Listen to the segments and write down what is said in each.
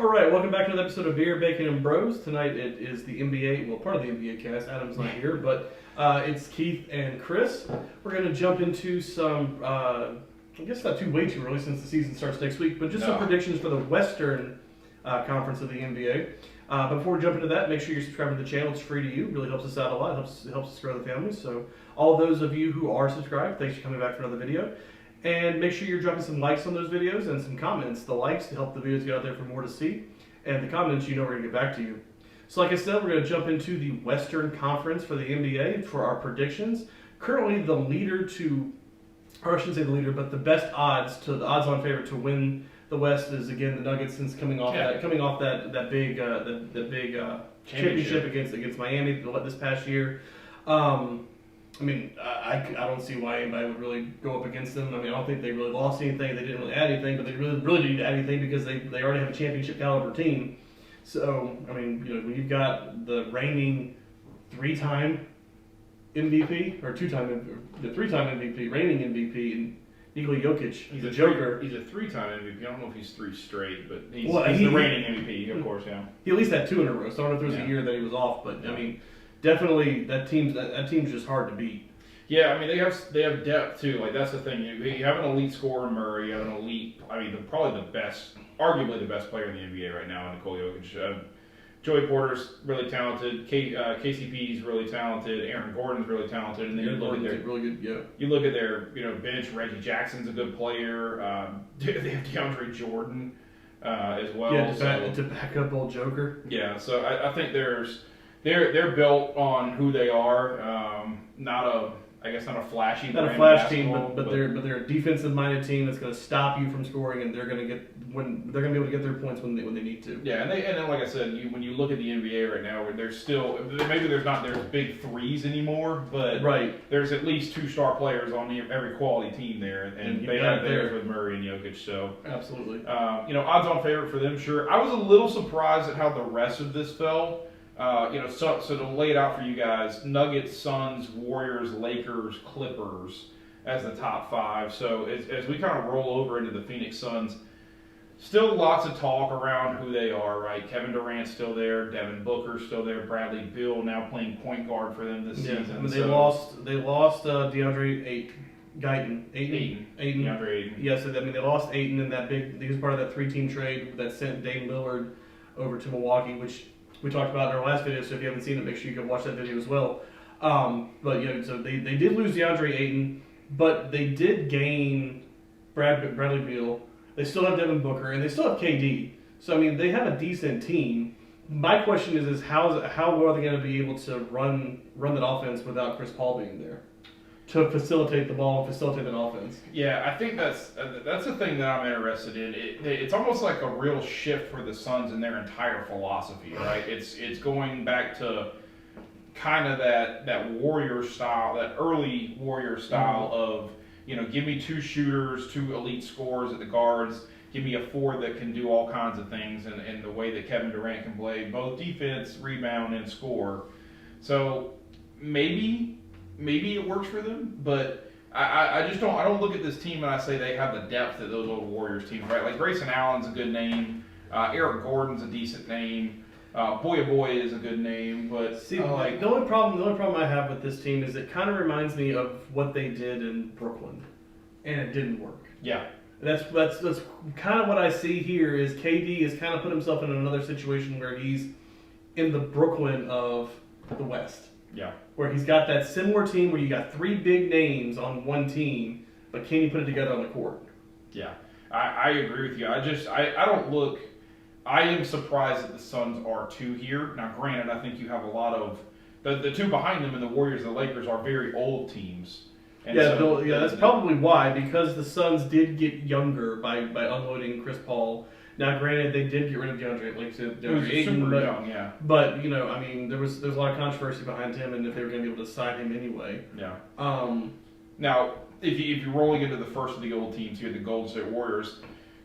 All right, welcome back to another episode of Beer, Bacon, and Bros. Tonight it is the NBA, well, part of the NBA cast. Adam's not here, but it's Keith and Chris. We're going to jump into some, I guess not way too early since the season starts next week, but just some predictions for the Western Conference of the NBA. But before we jump into that, make sure you're subscribing to the channel. It's free to you. It really helps us out a lot. It helps us grow the family. So all those of you who are subscribed, thanks for coming back for another video. And make sure you're dropping some likes on those videos and some comments. The likes to help the videos get out there for more to see. And the comments, we're going to get back to you. So like I said, we're going to jump into the Western Conference for the NBA for our predictions. Currently the leader to, or I shouldn't say the leader, but the best odds on favorite to win the West is again the Nuggets, since coming off that big championship against Miami this past year. I mean, I don't see why anybody would really go up against them. I mean, I don't think they really lost anything. They didn't really add anything, but they really didn't add anything because they already have a championship caliber team. So, I mean, when you've got the reigning three-time MVP, or three-time MVP, reigning MVP, and Nikola Jokic, he's a Joker. He's a three-time MVP. I don't know if he's three straight, but he's the reigning MVP, of course, yeah. He at least had two in a row, so I don't know if there was a year that he was off, but, I mean, definitely, that team's just hard to beat. Yeah, I mean they have depth too. Like that's the thing. You have an elite scorer in Murray. You have an elite. I mean, probably arguably the best player in the NBA right now, Nikola Jokic. Joey Porter's really talented. KCP's really talented. Aaron Gordon's really talented. And then you look at their really good. Yeah. You look at their bench. Reggie Jackson's a good player. They have DeAndre Jordan as well. Yeah, to back up old Joker. Yeah, so I think they're built on who they are. Not a flashy, team, but they're a defensive-minded team that's going to stop you from scoring, and they're going to be able to get their points when they need to. Yeah, and then like I said, when you look at the NBA right now, where there's still there's big threes anymore, but there's at least two star players on every quality team there, and they have theirs with Murray and Jokic. So absolutely, odds-on favorite for them, sure. I was a little surprised at how the rest of this fell. So to lay it out for you guys, Nuggets, Suns, Warriors, Lakers, Clippers as the top five. So as we kind of roll over into the Phoenix Suns, still lots of talk around who they are, right? Kevin Durant's still there, Devin Booker's still there, Bradley Beal now playing point guard for them this season. I mean, they lost DeAndre Ayton. DeAndre Ayton. Yes, I mean they lost Ayton in that he was part of that 3-team trade that sent Dame Lillard over to Milwaukee, which we talked about in our last video, so if you haven't seen it, make sure you go watch that video as well. But so they did lose DeAndre Ayton, but they did gain Bradley Beal. They still have Devin Booker, and they still have KD. So I mean, they have a decent team. My question is how well are they going to be able to run that offense without Chris Paul being there to facilitate the ball and facilitate that offense? Yeah, I think that's the thing that I'm interested in. It's almost like a real shift for the Suns in their entire philosophy, right? It's going back to kind of that Warrior style, that early Warrior style of, give me two shooters, two elite scorers at the guards, give me a forward that can do all kinds of things, and the way that Kevin Durant can play both defense, rebound, and score. So maybe it works for them, but I don't look at this team and I say they have the depth that those old Warriors teams, right? Like Grayson Allen's a good name, Eric Gordon's a decent name, Boy is a good name, but see, the only problem I have with this team is it kind of reminds me of what they did in Brooklyn, and it didn't work. Yeah. That's kind of what I see here is KD has kind of put himself in another situation where he's in the Brooklyn of the West. Yeah. Where he's got that similar team where you got three big names on one team, but can you put it together on the court? Yeah. I agree with you. I am surprised that the Suns are 2 here. Now, granted, I think you have a lot of the two behind them, and the Warriors and the Lakers are very old teams. And that's probably why, because the Suns did get younger by unloading Chris Paul. Now, granted, they did get rid of DeAndre Ayton, super young, yeah. But I mean, there's a lot of controversy behind him, and if they were going to be able to sign him anyway. Yeah. Now, if you're rolling into the first of the old teams here, the Golden State Warriors,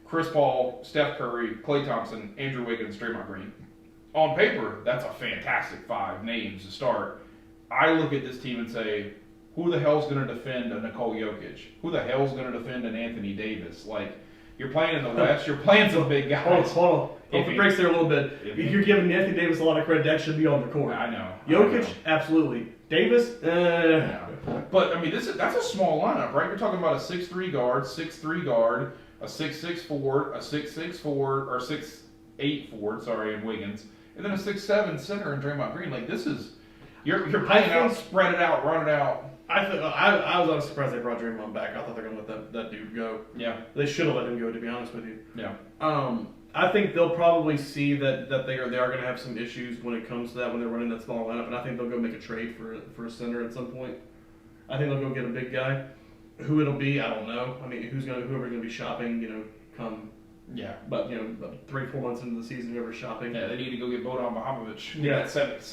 Chris Paul, Steph Curry, Klay Thompson, Andrew Wiggins, Draymond Green. On paper, that's a fantastic 5 names to start. I look at this team and say, who the hell's going to defend a Nikola Jokic? Who the hell's going to defend an Anthony Davis? Like, You're playing in the West. You're playing some big guys. Hold on. If it breaks there a little bit, If if you're giving Anthony Davis a lot of credit, that should be on the court. I know. Jokic, absolutely. Davis, Yeah. But I mean, that's a small lineup, right? You're talking about a 6'3" guard, 6'3" guard, a 6'6" forward, a 6'6" forward, or 6'8" forward. Sorry, in Wiggins, and then a 6'7" center in Draymond Green. Like this is, you're playing out, spread it out, run it out. I was surprised they brought Draymond back. I thought they were gonna let that dude go. Yeah. They should have let him go, to be honest with you. Yeah. I think they'll probably see that they are going to have some issues when it comes to that when they're running that small lineup, and I think they'll go make a trade for a center at some point. I think they'll go get a big guy. Who it'll be, I don't know. I mean, whoever's going to be shopping, come. Yeah. But 3-4 months into the season, whoever's shopping. Yeah, they need to go get Bojan Bogdanovic. Yeah.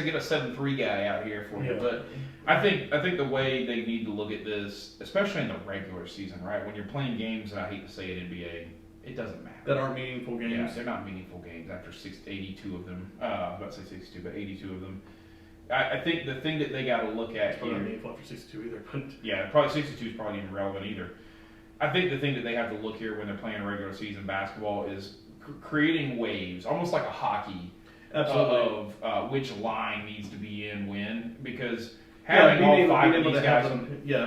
Get a 7'3" guy out here for you. Yeah. But I think the way they need to look at this, especially in the regular season, right? When you're playing games, and I hate to say it, NBA, it doesn't matter. That aren't meaningful games. Yeah, they're not meaningful games after 82 of them. I was about to say 62, but 82 of them. I think the thing that they got to look at It's probably here. not meaningful after 62 either. But Yeah, probably 62 is probably not even relevant either. I think the thing that they have to look here when they're playing regular season basketball is creating waves, almost like a hockey, absolutely. of which line needs to be in when, because having all five of these guys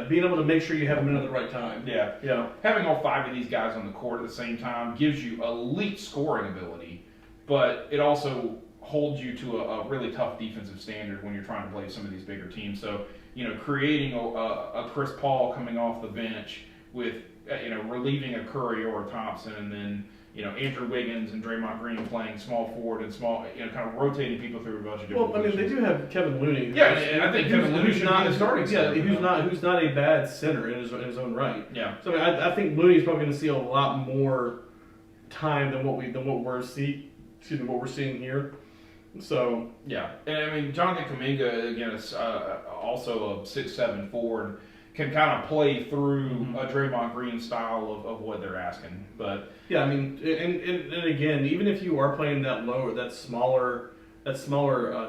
being able to make sure you have them in at the right time. yeah, having all five of these guys on the court at the same time gives you elite scoring ability, but it also holds you to a really tough defensive standard when you're trying to play some of these bigger teams. So, creating a Chris Paul coming off the bench with, relieving a Curry or a Thompson, and then, Andrew Wiggins and Draymond Green playing small forward and small, kind of rotating people through a bunch of different Well, I mean, they positions. do have Kevin Looney. Yeah, and I think Kevin Looney should be the starting center. who's not a bad center in his own right. Yeah. So I think Looney's probably going to see a lot more time than what we're seeing here. So Yeah, and I mean, Jonathan Kuminga, again, is also a 6'7" forward, can kind of play through a Draymond Green style of what they're asking. But yeah, I mean, and again, even if you are playing that lower, that smaller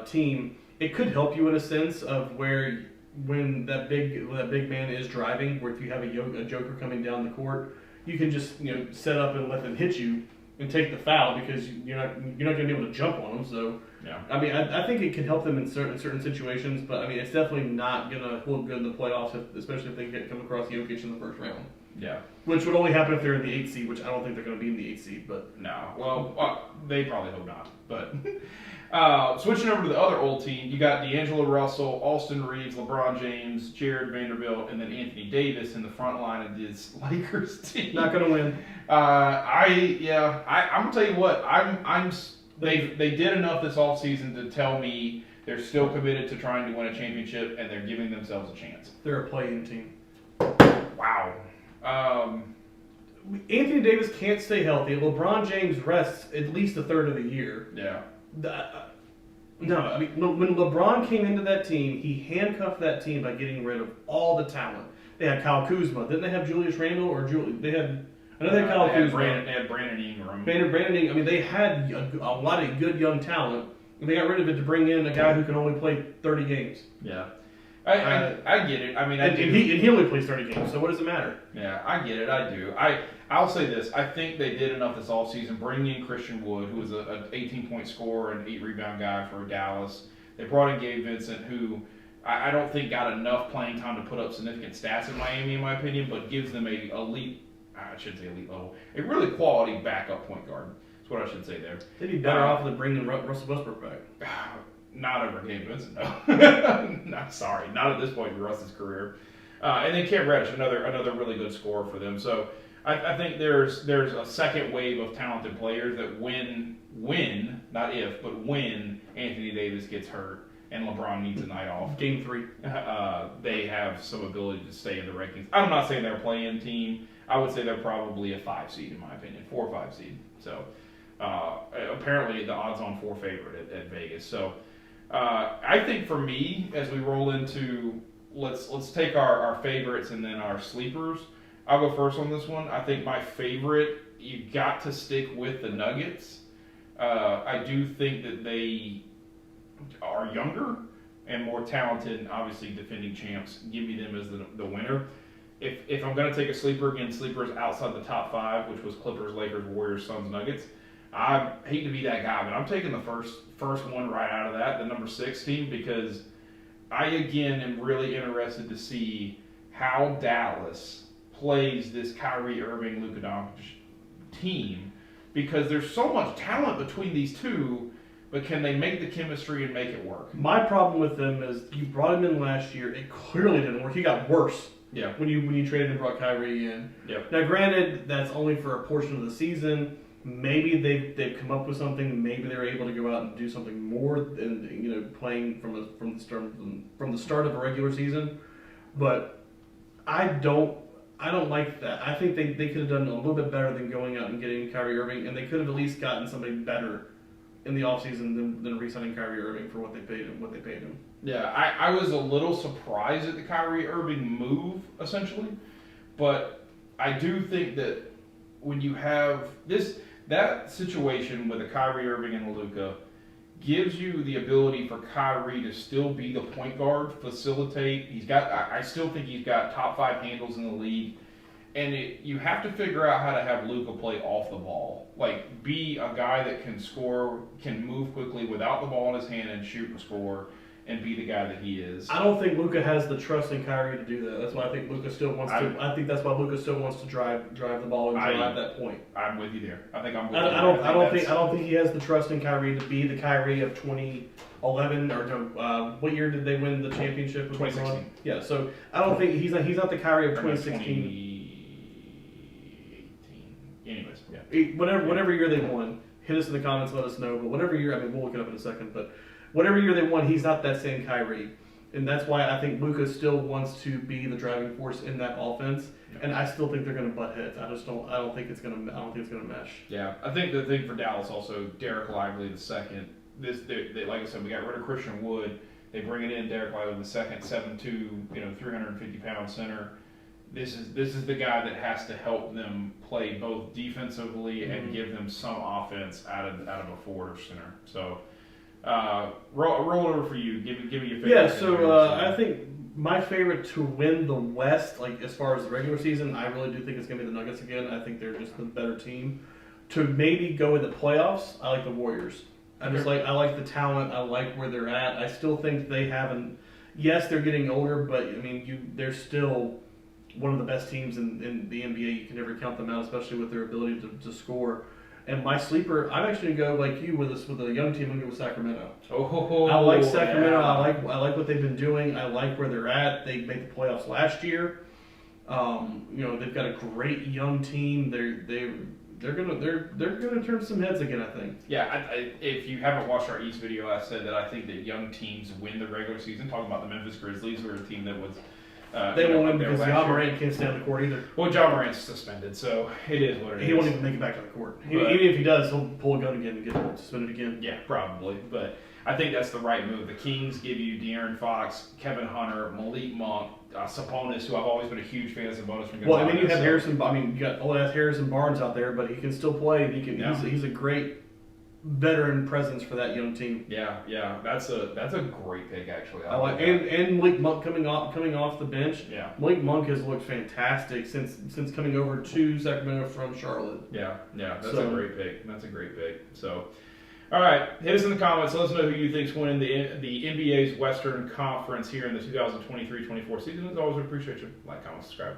team, it could help you in a sense of when that big man is driving, where if you have a joker coming down the court, you can just set up and let them hit you and take the foul because you're not going to be able to jump on them. So yeah, I mean, I think it can help them in certain situations, but I mean, it's definitely not going to hold good in the playoffs, especially if they come across Jokic in the first round. yeah. Which would only happen if they're in the 8th seed, which I don't think they're going to be in the 8th seed. But No, well, they probably hope not. But switching over to the other old team, you got D'Angelo Russell, Austin Reeves, LeBron James, Jared Vanderbilt, and then Anthony Davis in the front line of this Lakers team. not going to win. I'm gonna tell you what, they did enough this offseason to tell me they're still committed to trying to win a championship and they're giving themselves a chance. They're a play-in team. Wow. Anthony Davis can't stay healthy. LeBron James rests at least a third of the year. Yeah. No, I mean, when LeBron came into that team, he handcuffed that team by getting rid of all the talent. They had Kyle Kuzma. Didn't they have Julius Randle or They had Kyle Kuzma. They had Brandon Ingram. Brandon Ingram. I mean, they had a lot of good young talent, and they got rid of it to bring in a guy who can only play 30 games. Yeah. I get it. I mean, he only plays 30 games, so what does it matter? Yeah, I get it. I do. I'll say this. I think they did enough this offseason, bringing in Christian Wood, who was an 18-point scorer and 8-rebound guy for Dallas. They brought in Gabe Vincent, who I don't think got enough playing time to put up significant stats in Miami, in my opinion, but gives them a elite level, a really quality backup point guard. That's what I should say there. They'd be better off than bringing Russell Westbrook back. Not over Gabe Vincent, no. Not sorry, not at this point in Russ's career. And then Cam Reddish, another really good scorer for them. So I think there's a second wave of talented players that when not if, but when Anthony Davis gets hurt and LeBron needs a night off, Game 3, they have some ability to stay in the rankings. I'm not saying they're a play-in team. I would say they're probably a 5 seed in my opinion, 4 or 5 seed. So apparently the odds-on 4 favorite at Vegas. So. I think for me, as we roll into let's take our favorites and then our sleepers. I'll go first on this one. I think my favorite, you got to stick with the Nuggets. I do think that they are younger and more talented, and obviously defending champs. Give me them as the winner. if I'm gonna take a sleeper, again, sleepers outside the top 5, which was Clippers, Lakers, Warriors, Suns, Nuggets. I hate to be that guy, but I'm taking the first one right out of that, the number 6 team, because I again am really interested to see how Dallas plays this Kyrie Irving, Luka Doncic team, because there's so much talent between these two, but can they make the chemistry and make it work? My problem with them is you brought him in last year. It clearly didn't work. He got worse. Yeah. When you traded and brought Kyrie in. Yep. Now, granted, that's only for a portion of the season. Maybe they've come up with something. Maybe they're able to go out and do something more than playing from the start of a regular season. But I don't like that. I think they could have done a little bit better than going out and getting Kyrie Irving, and they could have at least gotten somebody better in the offseason than re-signing Kyrie Irving for what they paid him. Yeah, I was a little surprised at the Kyrie Irving move, essentially. But I do think that when you have that situation with a Kyrie Irving and a Luka gives you the ability for Kyrie to still be the point guard, facilitate. I still think he's got top 5 handles in the league. And you have to figure out how to have Luka play off the ball. Like, be a guy that can score, can move quickly without the ball in his hand and shoot and score, and be the guy that he is. I don't think Luka has the trust in Kyrie to do that. That's why I think Luka still wants to. I think that's why Luka still wants to drive the ball and drive that point. I'm with you there. I think I'm with you. I don't think he has the trust in Kyrie to be the Kyrie of 2011 or no. What year did they win the championship? 2016. Yeah. So I don't think he's not the Kyrie of 2016. Anyways, yeah. Whatever year they won, hit us in the comments, let us know. But whatever year, we'll look it up in a second. But whatever year they won, he's not that same Kyrie, and that's why I think Luka still wants to be the driving force in that offense. Yeah. And I still think they're going to butt heads. I don't think it's going to mesh. Yeah, I think the thing for Dallas also, Derek Lively the second. They, like I said, we got rid of Christian Wood. They bring it in Derek Lively the second, 7'2", 350-pound center. This is the guy that has to help them play both defensively and give them some offense out of a forward or center. So, roll over for you. Give me your favorite. Yeah. So I think my favorite to win the West, like as far as the regular season, I really do think it's going to be the Nuggets again. I think they're just the better team. To maybe go in the playoffs, I like the Warriors. I like the talent. I like where they're at. I still think they haven't. Yes, they're getting older, but they're still one of the best teams in the NBA. You can never count them out, especially with their ability to score. And my sleeper, I'm actually going to go like you with a young team. I'm going to go with Sacramento. I like Sacramento. Yeah. I like what they've been doing. I like where they're at. They made the playoffs last year. They've got a great young team. They're gonna turn some heads again, I think. Yeah, if you haven't watched our East video, I said that I think that young teams win the regular season. Talking about the Memphis Grizzlies, who are a team that was. They won't win because Ja Morant can't stay on the court either. Well, Ja Morant's suspended, so it is what it is. He won't even make it back to the court. Even if he does, he'll pull a gun again and get suspended again. Yeah, probably. But I think that's the right move. The Kings give you De'Aaron Fox, Kevin Hunter, Malik Monk, Sabonis, who I've always been a huge fan of Sabonis from Gonzaga. Well, you have Harrison. You got old ass Harrison Barnes out there, but he can still play. He's a great veteran presence for that young team. Yeah, that's a great pick actually. I like and Malik Monk coming off the bench. Yeah, Malik Monk has looked fantastic since coming over to Sacramento from Charlotte. Yeah, that's a great pick. That's a great pick. So, all right, hit us in the comments. Let us know who you think's winning the NBA's Western Conference here in the 2023-24 season. As always, we appreciate you. Like, comment, subscribe.